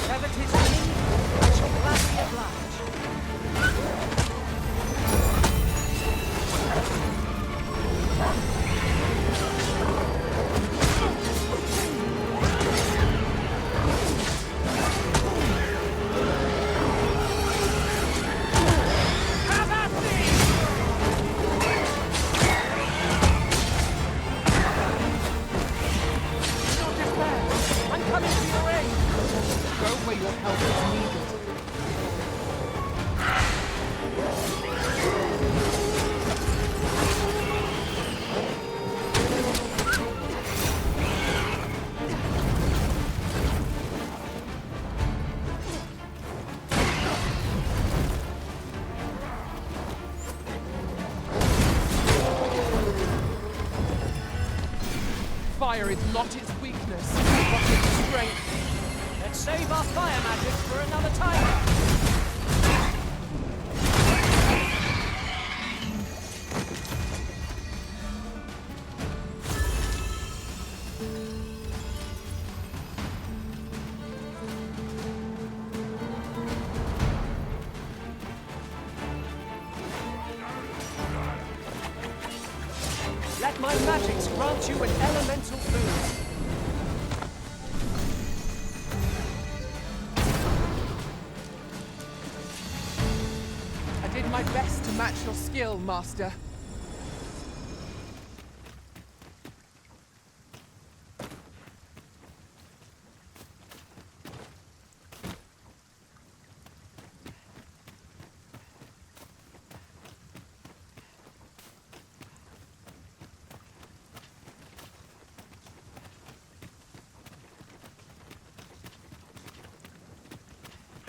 Whatever 'tis you need, I shall gladly oblige. Fire is not its weakness, but its strength. Let's save our fire magic for another time. Let my magics grant you an elemental boon. I did my best to match your skill, Master.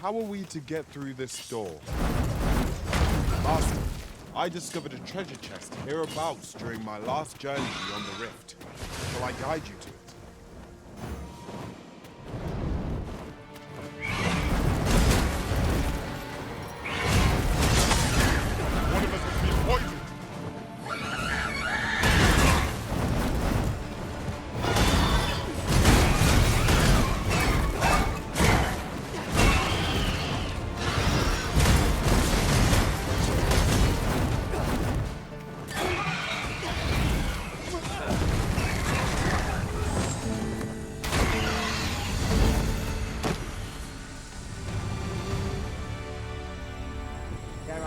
How are we to get through this door? Master, I discovered a treasure chest hereabouts during my last journey beyond the rift. Shall I guide you to it? One of us has been poisoned!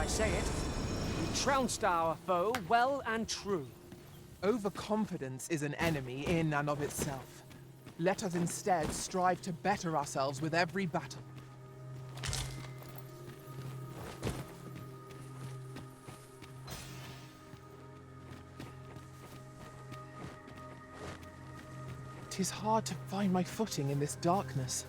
Say it. We trounced our foe well and true. Overconfidence is an enemy in and of itself. Let us instead strive to better ourselves with every battle. Tis hard to find my footing in this darkness.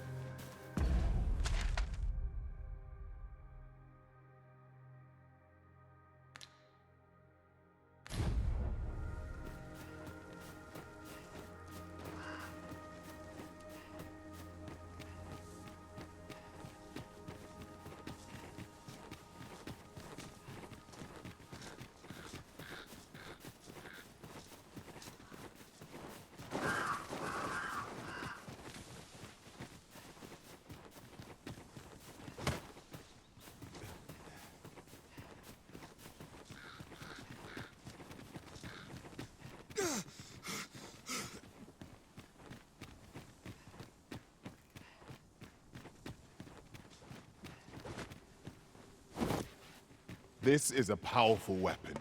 This is a powerful weapon.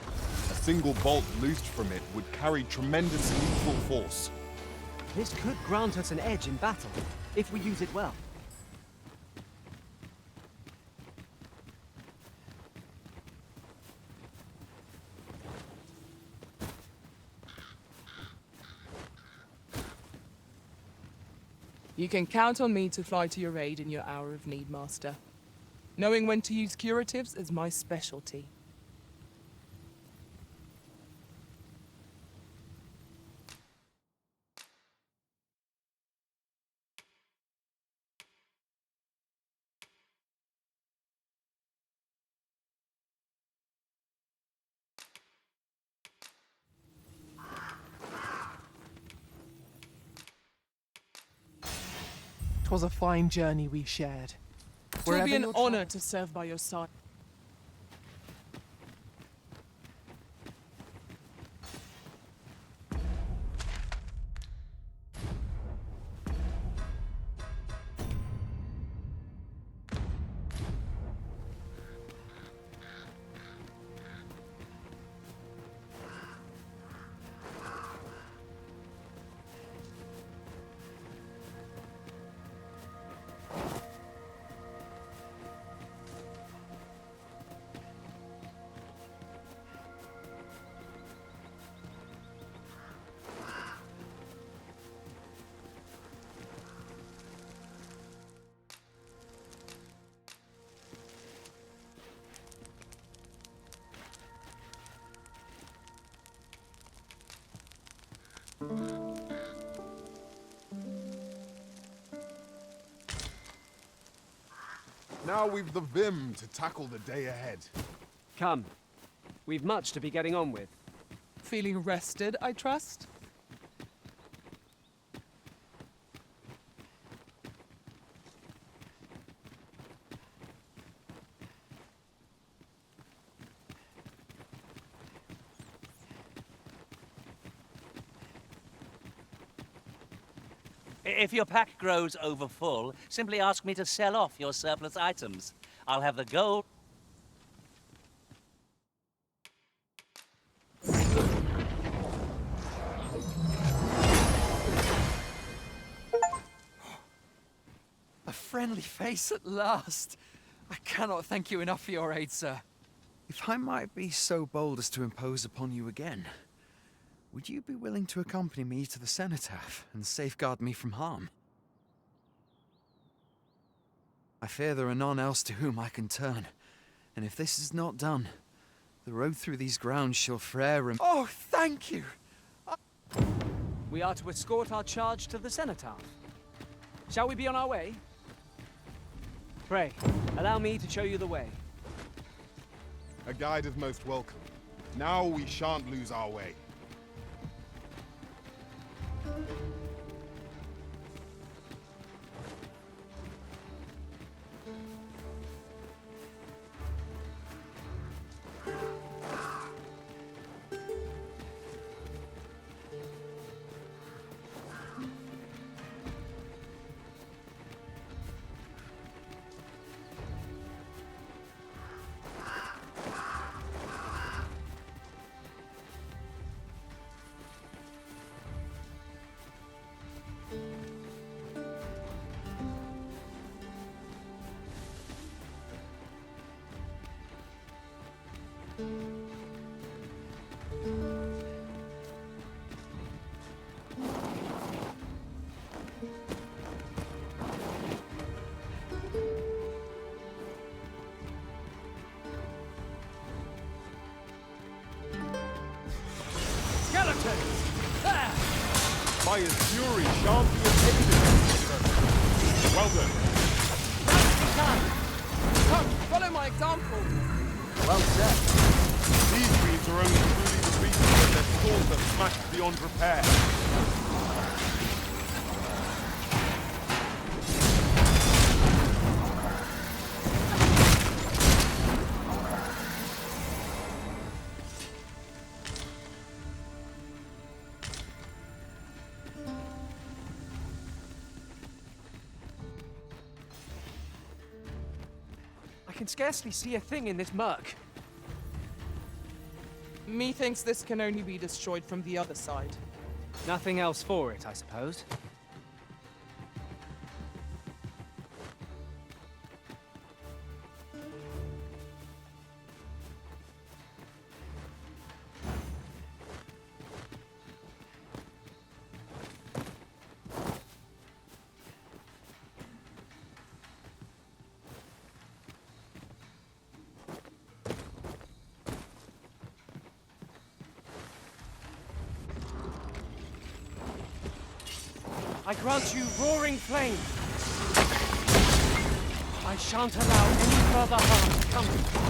A single bolt loosed from it would carry tremendous lethal force. This could grant us an edge in battle, if we use it well. You can count on me to fly to your aid in your hour of need, Master. Knowing when to use curatives is my specialty. 'Twas a fine journey we shared. It will Wherever be an your honor to serve by your side. Now we've the vim to tackle the day ahead. Come. We've much to be getting on with. Feeling rested, I trust? If your pack grows over full, simply ask me to sell off your surplus items. I'll have the gold. A friendly face at last. I cannot thank you enough for your aid, sir. If I might be so bold as to impose upon you again, would you be willing to accompany me to the cenotaph and safeguard me from harm? I fear there are none else to whom I can turn, and if this is not done, the road through these grounds shall forever rem— Oh, thank you! We are to escort our charge to the cenotaph. Shall we be on our way? Pray, allow me to show you the way. A guide is most welcome. Now we shan't lose our way. Fire's fury shan't be abated. Well done. Come, follow my example. Well said. These dreams are only truly defeated when their swords are smashed beyond repair. I can scarcely see a thing in this murk. Methinks this can only be destroyed from the other side. Nothing else for it, I suppose. I grant you roaring flame. I shan't allow any further harm to come to you.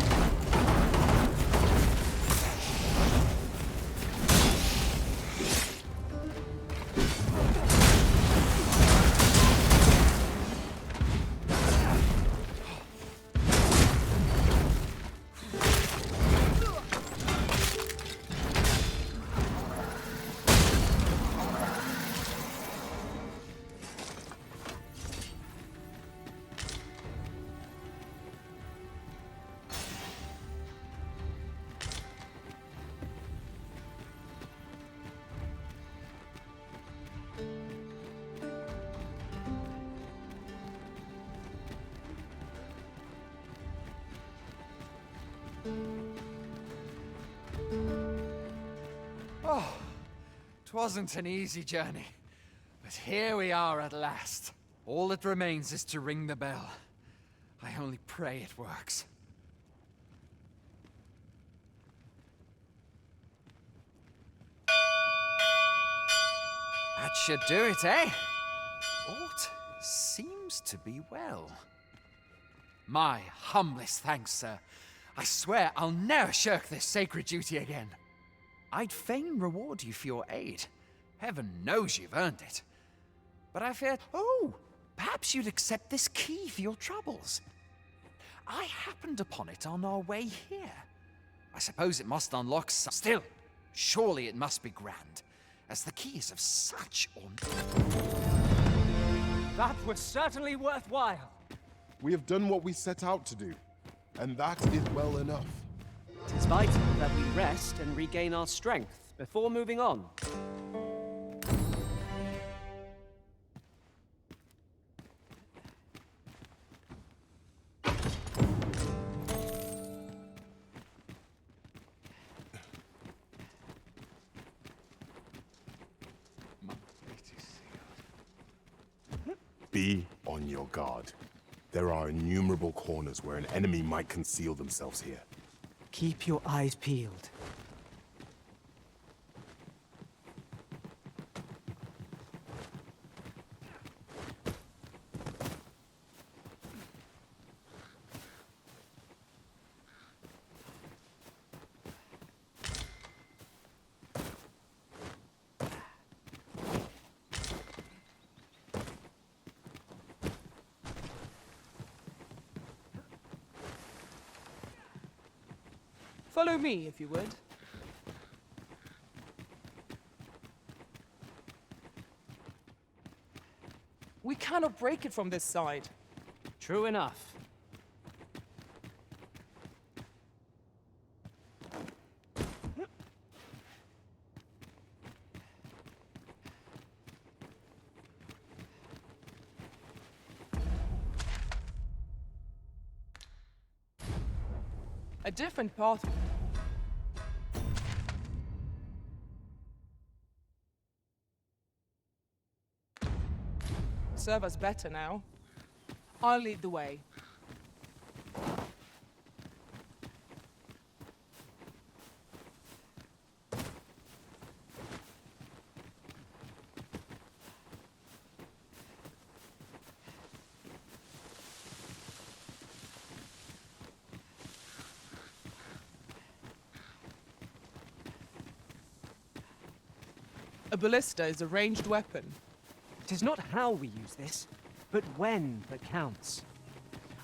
Oh, 'twasn't an easy journey, but here we are at last. All that remains is to ring the bell. I only pray it works. That should do it, eh? Aught seems to be well. My humblest thanks, sir. I swear I'll never shirk this sacred duty again. I'd fain reward you for your aid. Heaven knows you've earned it. But I fear... Oh, perhaps you'd accept this key for your troubles. I happened upon it on our way here. I suppose it must unlock some... Still, surely it must be grand, as the key is of such... That was certainly worthwhile. We have done what we set out to do, and that is well enough. It is vital that we rest and regain our strength before moving on. Be on your guard. There are innumerable corners where an enemy might conceal themselves here. Keep your eyes peeled. Follow me, if you would. We cannot break it from this side. True enough. A different path. Serve us better now. I'll lead the way. A ballista is a ranged weapon. It is not how we use this, but when that counts.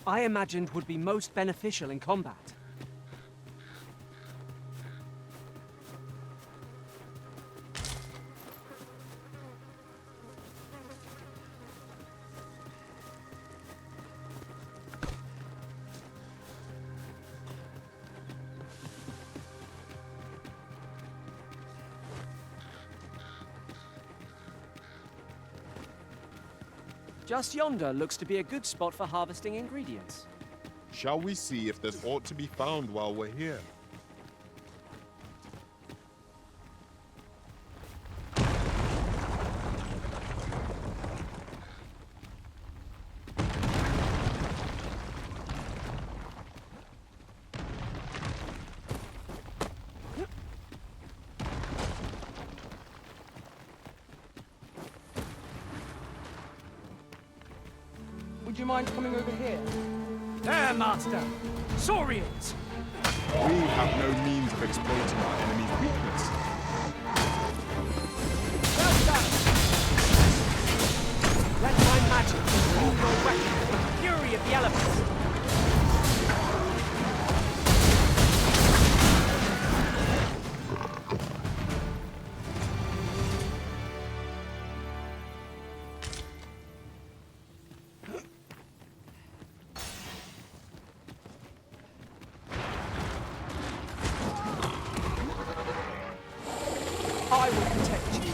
I imagined would be most beneficial in combat. Just yonder looks to be a good spot for harvesting ingredients. Shall we see if there's aught to be found while we're here? Would you mind coming over here? There, Master! Saurians! We have no means of exploiting our enemy's weakness. Let my magic improve your weapon with the fury of the elements! I will protect you.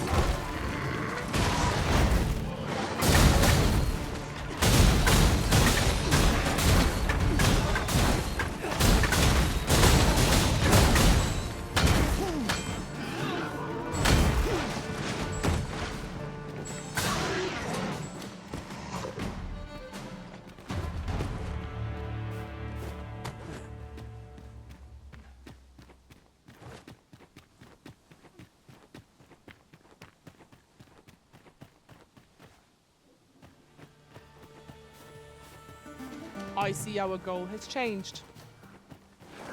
I see our goal has changed.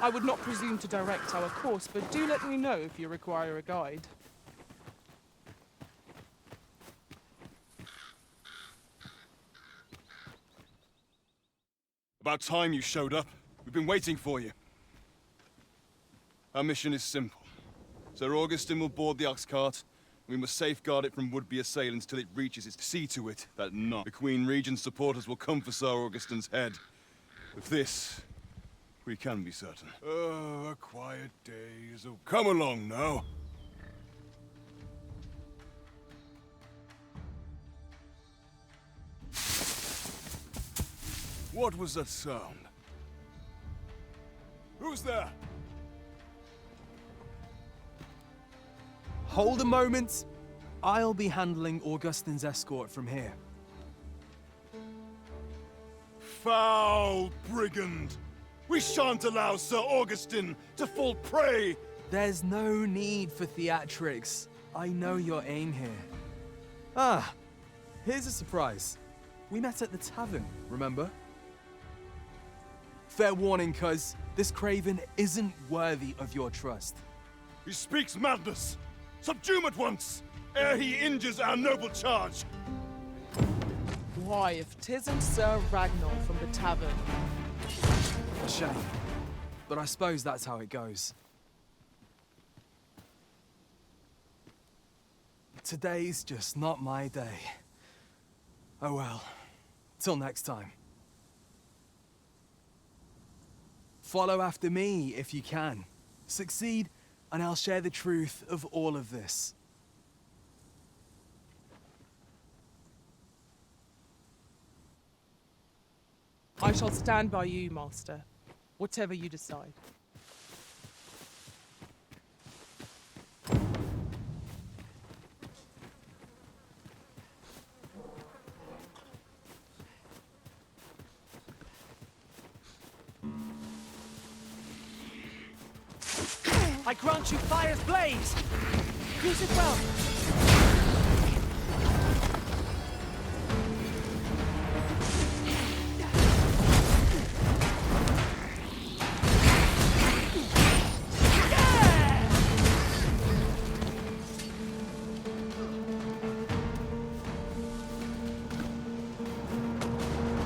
I would not presume to direct our course, but do let me know if you require a guide. About time you showed up. We've been waiting for you. Our mission is simple. Sir Augustin will board the ox cart. We must safeguard it from would-be assailants till it reaches its see to it that none. The Queen Regent's supporters will come for Sir Augustin's head. Of this, we can be certain. Oh, a quiet day is a... Come along now. What was that sound? Who's there? Hold a moment. I'll be handling Augustin's escort from here. Foul brigand! We shan't allow Sir Augustin to fall prey! There's no need for theatrics. I know your aim here. Ah, here's a surprise. We met at the tavern, remember? Fair warning, cuz this craven isn't worthy of your trust. He speaks madness! Subdue him at once, ere he injures our noble charge! Why, if 'tisn't Sir Ragnar from the tavern. A shame. But I suppose that's how it goes. Today's just not my day. Oh well. Till next time. Follow after me if you can. Succeed, and I'll share the truth of all of this. I shall stand by you, Master. Whatever you decide. I grant you fire's blaze! Use it well!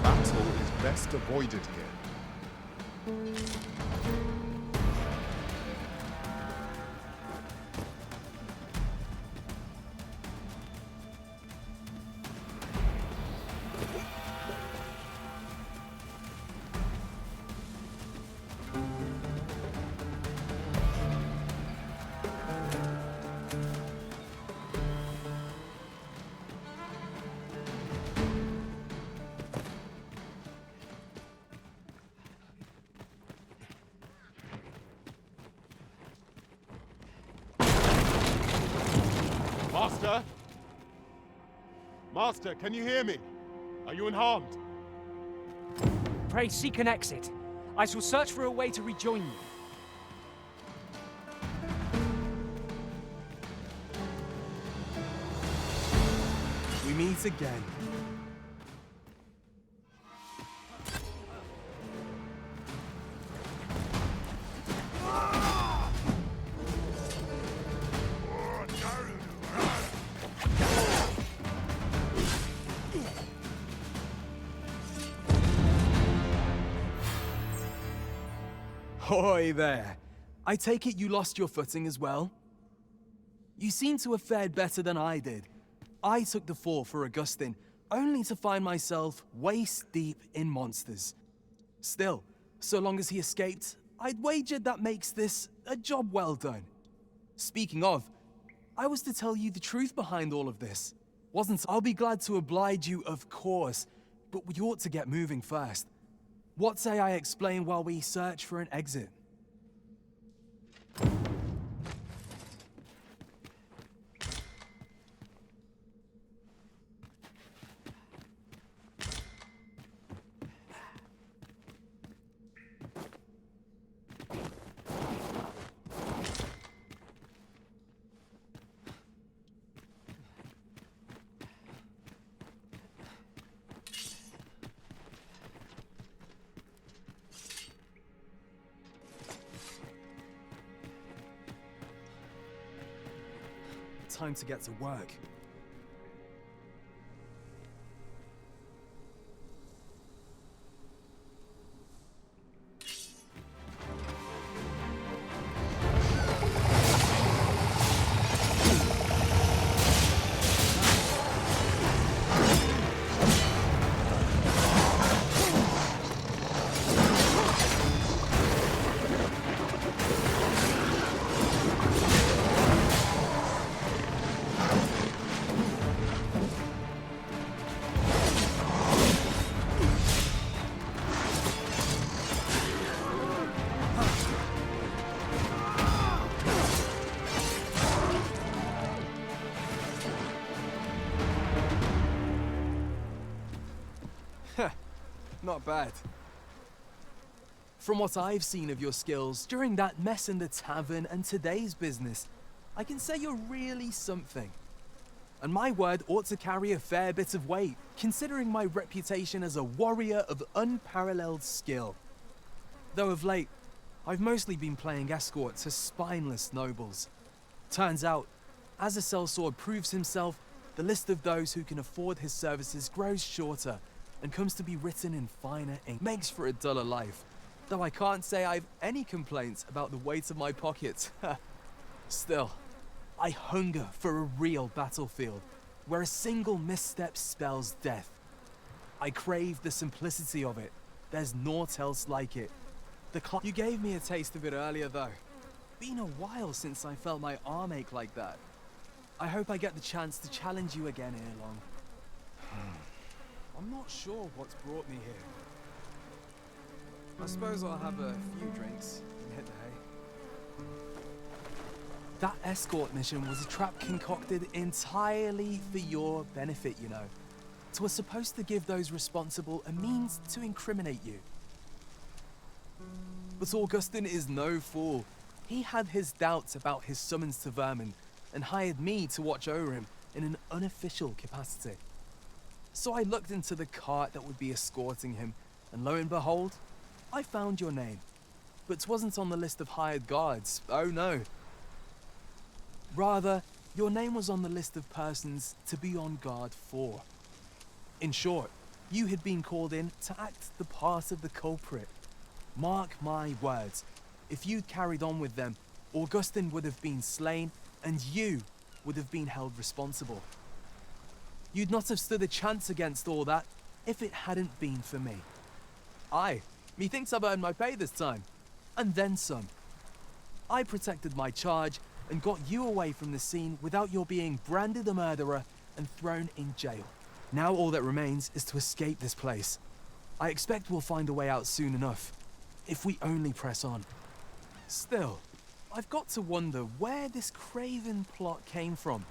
Battle is best avoided here. Master? Master, can you hear me? Are you unharmed? Pray seek an exit. I shall search for a way to rejoin you. We meet again. Hoy there. I take it you lost your footing as well? You seem to have fared better than I did. I took the fall for Augustin, only to find myself waist deep in monsters. Still, so long as he escaped, I'd wagered that makes this a job well done. Speaking of, I was to tell you the truth behind all of this. Wasn't I? I'll be glad to oblige you, of course, but we ought to get moving first. What say I explain while we search for an exit? time to get to work. Not bad. From what I've seen of your skills during that mess in the tavern and today's business, I can say you're really something. And my word ought to carry a fair bit of weight, considering my reputation as a warrior of unparalleled skill. Though of late, I've mostly been playing escort to spineless nobles. Turns out, as a sellsword proves himself, the list of those who can afford his services grows shorter and comes to be written in finer ink. Makes for a duller life, though I can't say I've any complaints about the weight of my pockets. Still, I hunger for a real battlefield, where a single misstep spells death. I crave the simplicity of it. There's naught else like it. You gave me a taste of it earlier, though. Been a while since I felt my arm ache like that. I hope I get the chance to challenge you again ere long. I'm not sure what's brought me here. I suppose I'll have a few drinks and hit the hay. That escort mission was a trap concocted entirely for your benefit, you know. It was supposed to give those responsible a means to incriminate you. But Augustin is no fool. He had his doubts about his summons to Vermin and hired me to watch over him in an unofficial capacity. So I looked into the cart that would be escorting him, and lo and behold, I found your name. But 'twasn't on the list of hired guards, oh no. Rather, your name was on the list of persons to be on guard for. In short, you had been called in to act the part of the culprit. Mark my words, if you'd carried on with them, Augustin would have been slain, and you would have been held responsible. You'd not have stood a chance against all that if it hadn't been for me. Aye, methinks I've earned my pay this time, and then some. I protected my charge and got you away from the scene without your being branded a murderer and thrown in jail. Now all that remains is to escape this place. I expect we'll find a way out soon enough, if we only press on. Still, I've got to wonder where this craven plot came from,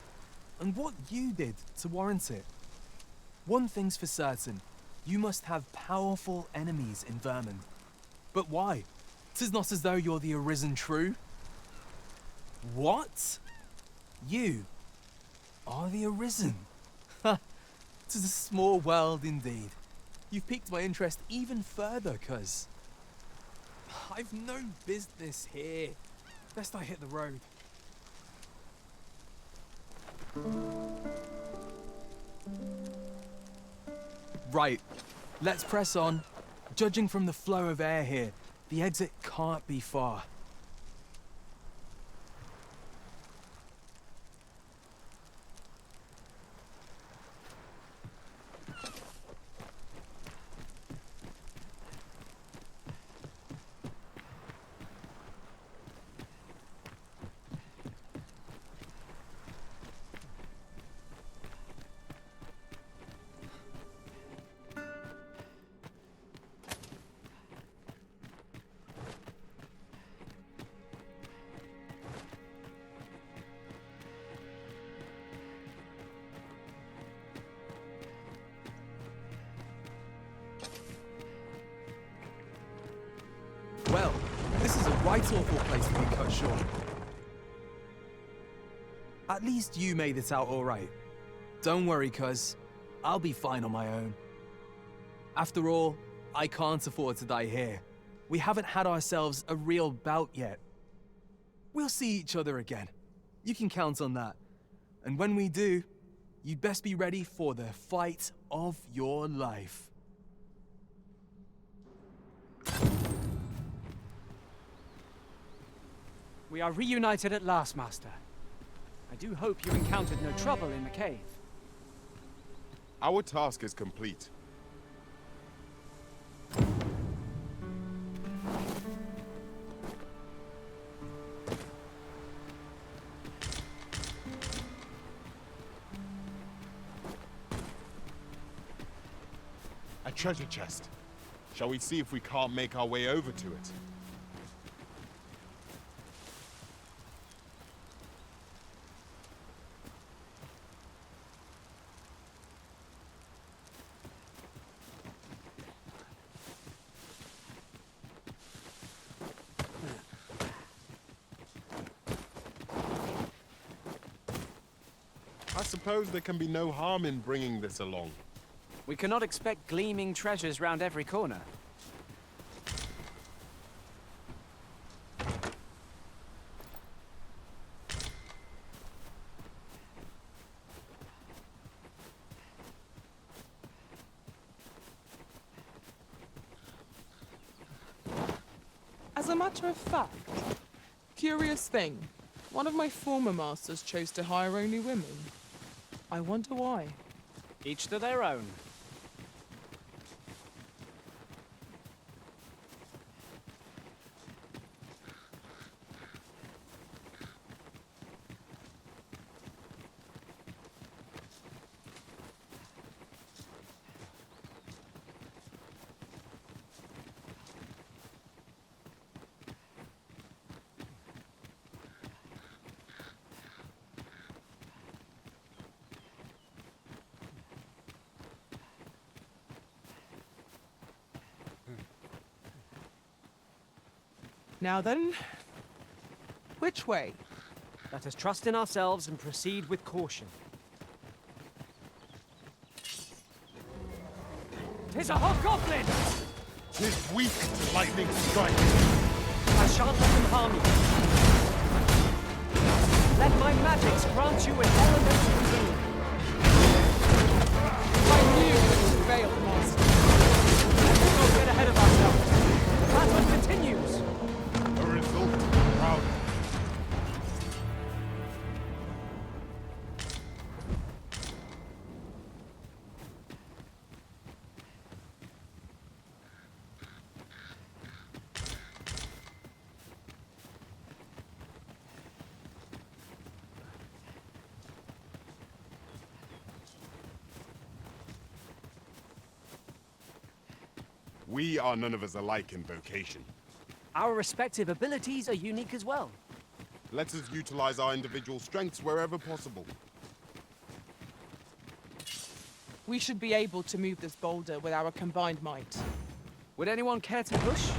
and what you did to warrant it. One thing's for certain, you must have powerful enemies in Vermin. But why? 'Tis not as though you're the arisen true. What? You are the arisen? Ha! 'Tis a small world indeed. You've piqued my interest even further, cuz I've no business here. Best I hit the road. Right, let's press on. Judging from the flow of air here, the exit can't be far. Well, this is a right awful place to be cut short. At least you made it out all right. Don't worry, cuz I'll be fine on my own. After all, I can't afford to die here. We haven't had ourselves a real bout yet. We'll see each other again. You can count on that. And when we do, you'd best be ready for the fight of your life. We are reunited at last, Master. I do hope you encountered no trouble in the cave. Our task is complete. A treasure chest. Shall we see if we can't make our way over to it? I suppose there can be no harm in bringing this along. We cannot expect gleaming treasures round every corner. As a matter of fact, curious thing, one of my former masters chose to hire only women. I wonder why. Each to their own. Now then, which way? Let us trust in ourselves and proceed with caution. 'Tis a hobgoblin! 'Tis weak to lightning strike. I shan't let them harm you. Let my magics grant you an elemental boon. I knew you would prevail, master. Let's not get ahead of ourselves. The battle continues. A result proud. We are none of us alike in vocation. Our respective abilities are unique as well. Let us utilize our individual strengths wherever possible. We should be able to move this boulder with our combined might. Would anyone care to push?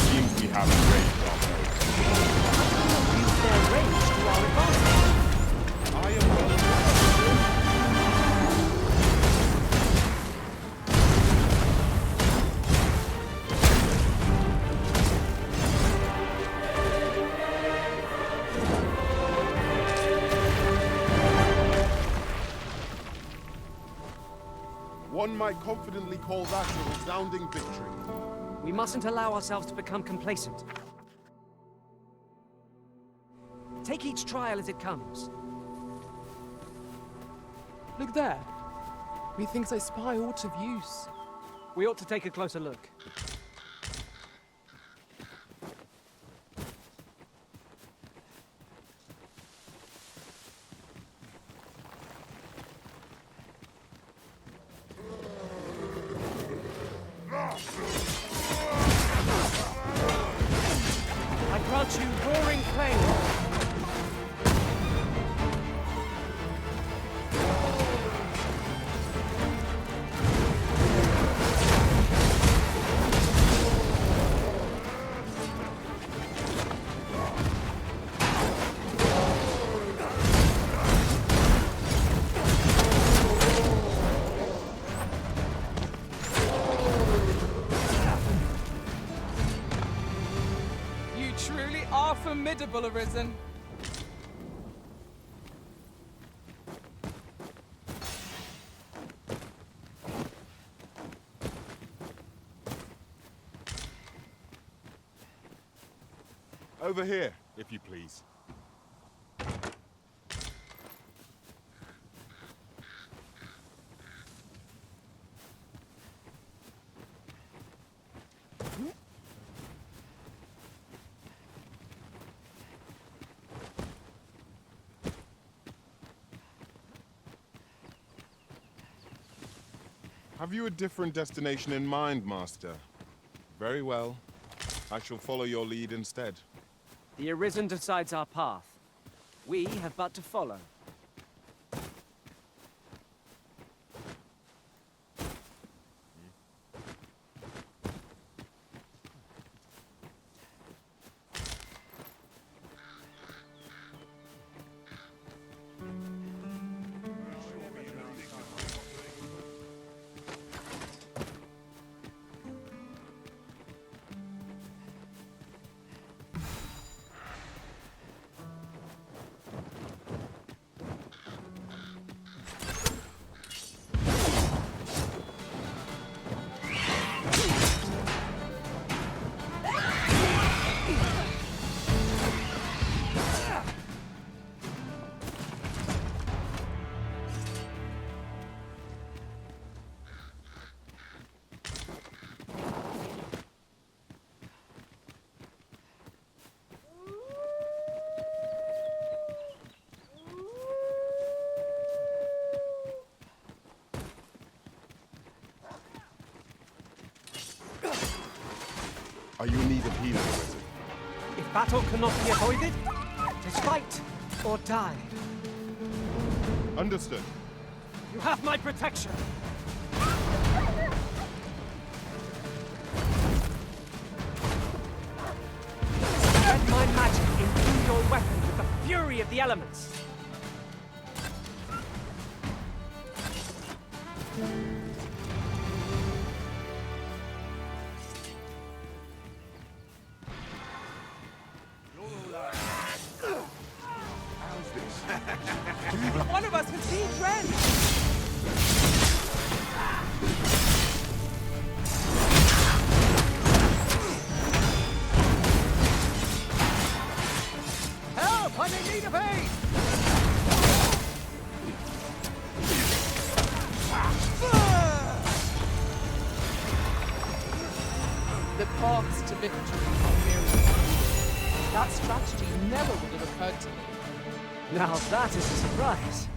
Seems we have a great problem. Use their range to our advantage. I am well. One might confidently call that a resounding victory. We mustn't allow ourselves to become complacent. Take each trial as it comes. Look there. Methinks I spy aught of use. We ought to take a closer look. I grant you roaring flame. formidable, Arisen. Over here, if you please. Have you a different destination in mind, Master? Very well. I shall follow your lead instead. The Arisen decides our path. We have but to follow. Are you in need of healing, Arisen? If battle cannot be avoided, 'tis fight or die. Understood. You have my protection. Let my magic imbue your weapon with the fury of the elements. One of us has been drenched. Help! I'm in need of aid! The paths to victory are myriad. That strategy never would have occurred to me. Now that is a surprise.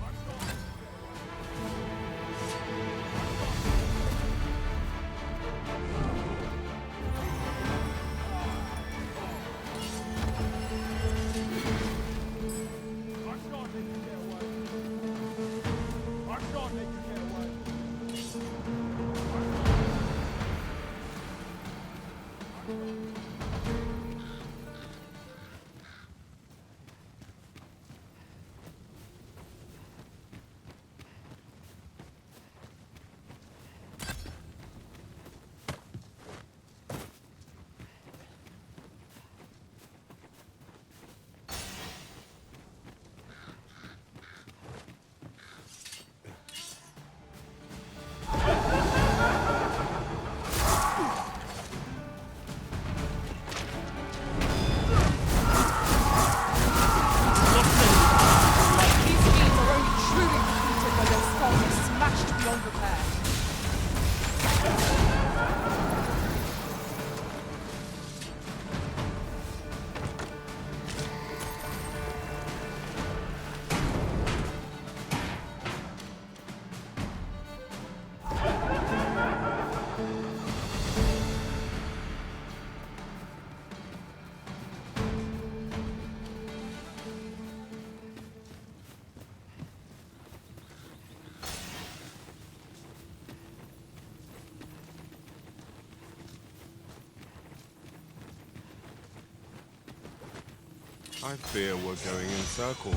I fear we're going in circles.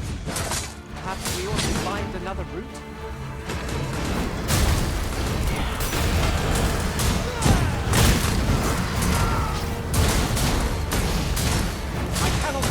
Perhaps we ought to find another route? I cannot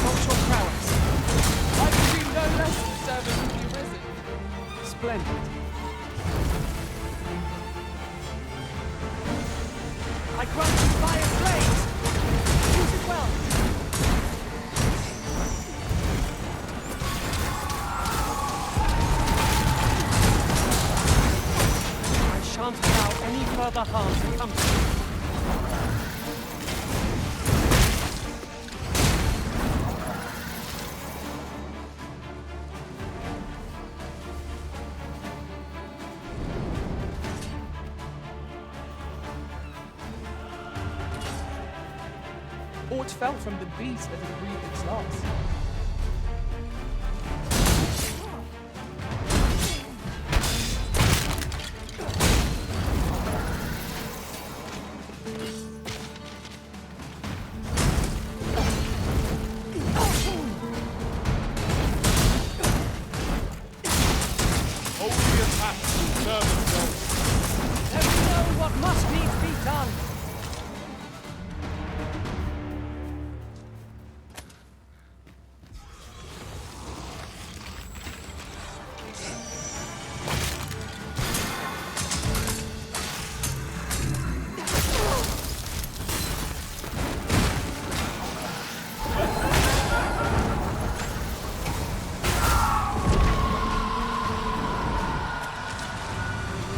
our harms and come to you. Aught fell from the beast that had breathed its last. Hold the attack to serve themselves. Let me know what must needs be done.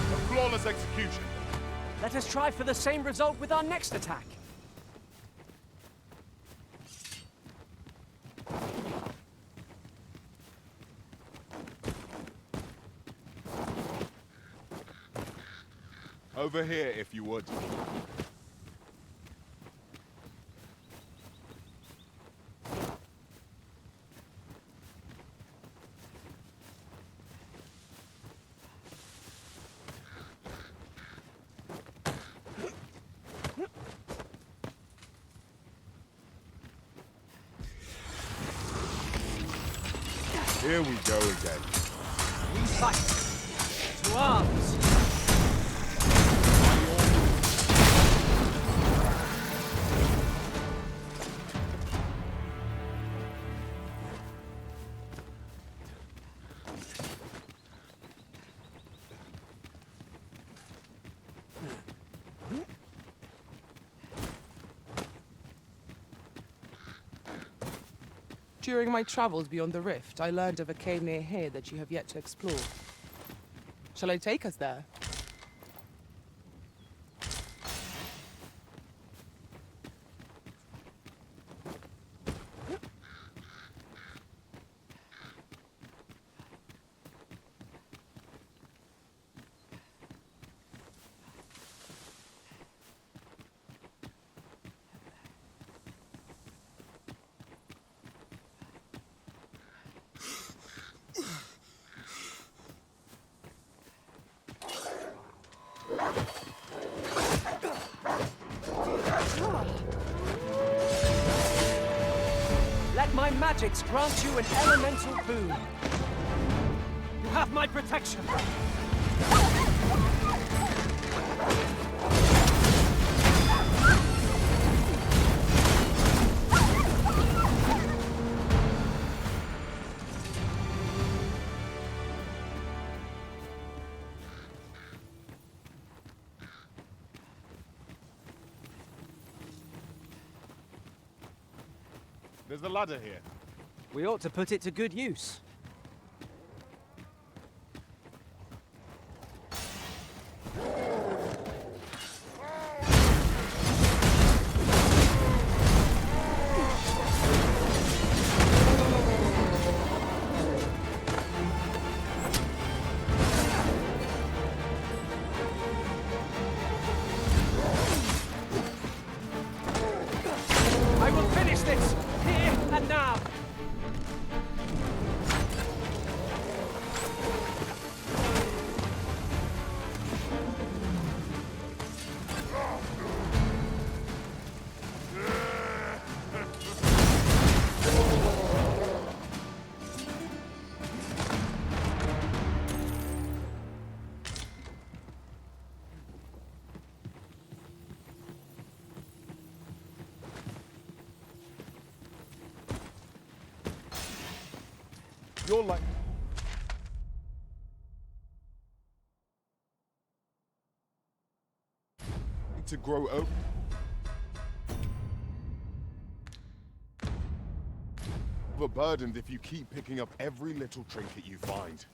A flawless execution. Let us try for the same result with our next attack. Over here, if you would. Here we go again. We fight. To arms. During my travels beyond the rift, I learned of a cave near here that you have yet to explore. Shall I take us there? Let my magics grant you an elemental boon. You have my protection. There's a ladder here. We ought to put it to good use. I will finish this, here and now. You're like... to grow oak. Overburdened if you keep picking up every little trinket you find.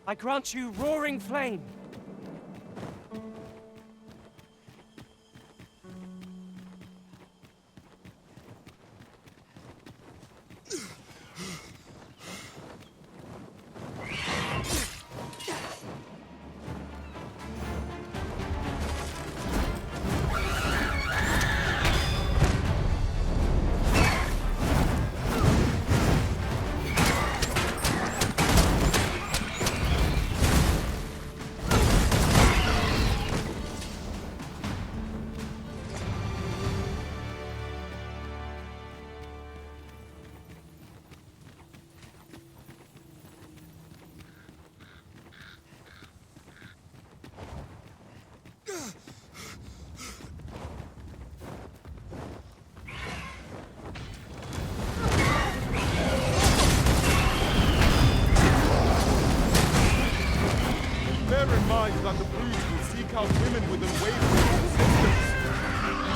I grant you roaring flame. Bear in mind that the Blues will seek out women with unwavering persistence.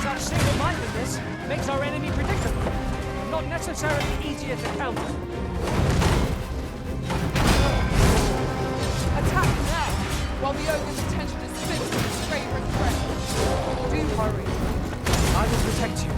Such single-mindedness makes our enemy predictable, not necessarily easier to counter. Attack now, while the ogre's attention is fixed on his favorite threat. Do hurry. I will protect you.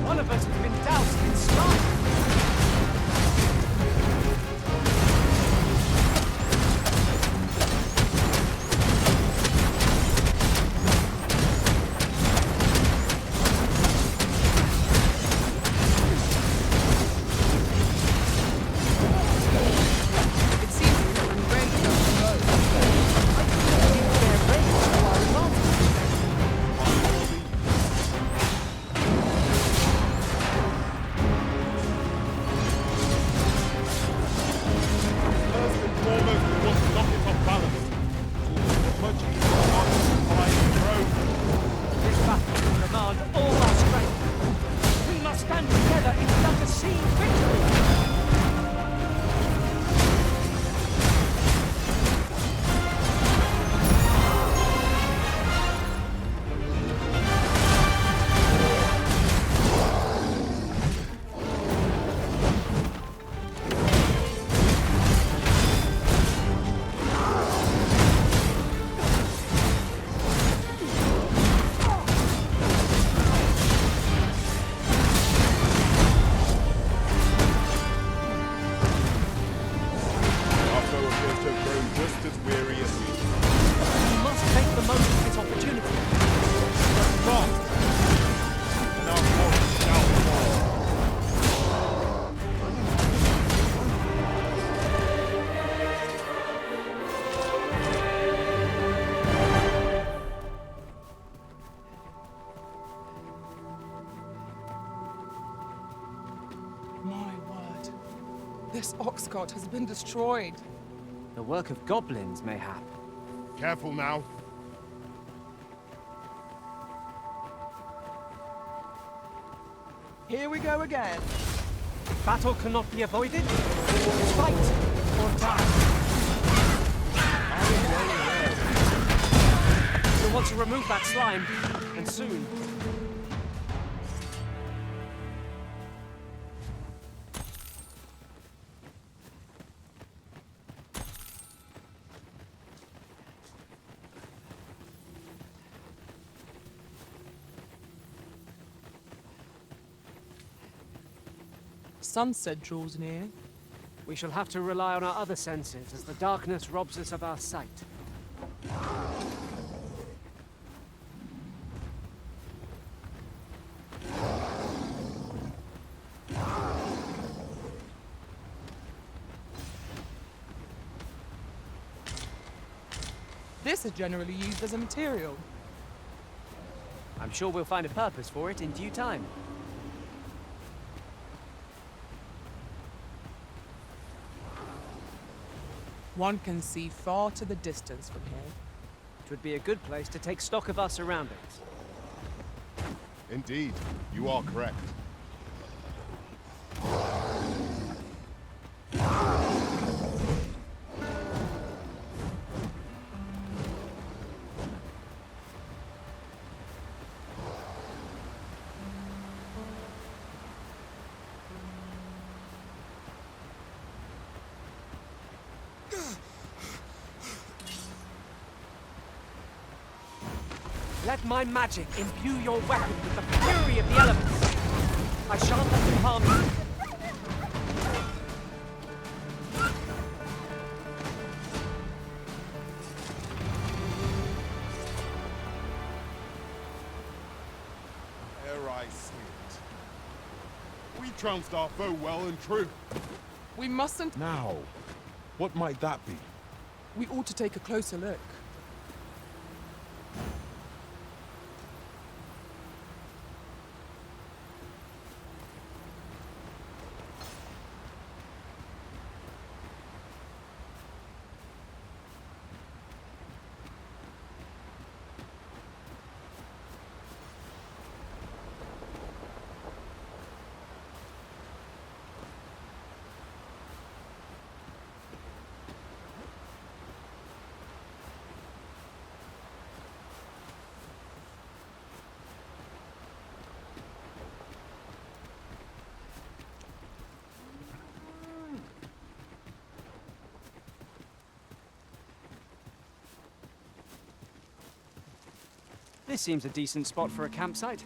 One of us has been doused in slime. It seems to have been range on the boat. Their range to our advantage. First and foremost, we want to knock it off balance. It's much easier to march by the road. This battle will demand all our strength. We must stand together if we are to see victory. Our foe appears to have grown just as weary as we. We must make the most of this opportunity. Not! And our force shall fall. My word. This ox cart has been destroyed. The work of goblins, mayhap. Careful now. Here we go again. Battle cannot be avoided. Fight or die. We'll want to remove that slime, and soon. Sunset draws near. We shall have to rely on our other senses as the darkness robs us of our sight. This is generally used as a material. I'm sure we'll find a purpose for it in due time. One can see far to the distance from here. It would be a good place to take stock of our surroundings. Indeed, you are correct. Let my magic imbue your weapon with the fury of the elements. I shan't let them harm you. Ere I slept. We trounced our foe well and true. We mustn't. Now, what might that be? We ought to take a closer look. This seems a decent spot for a campsite.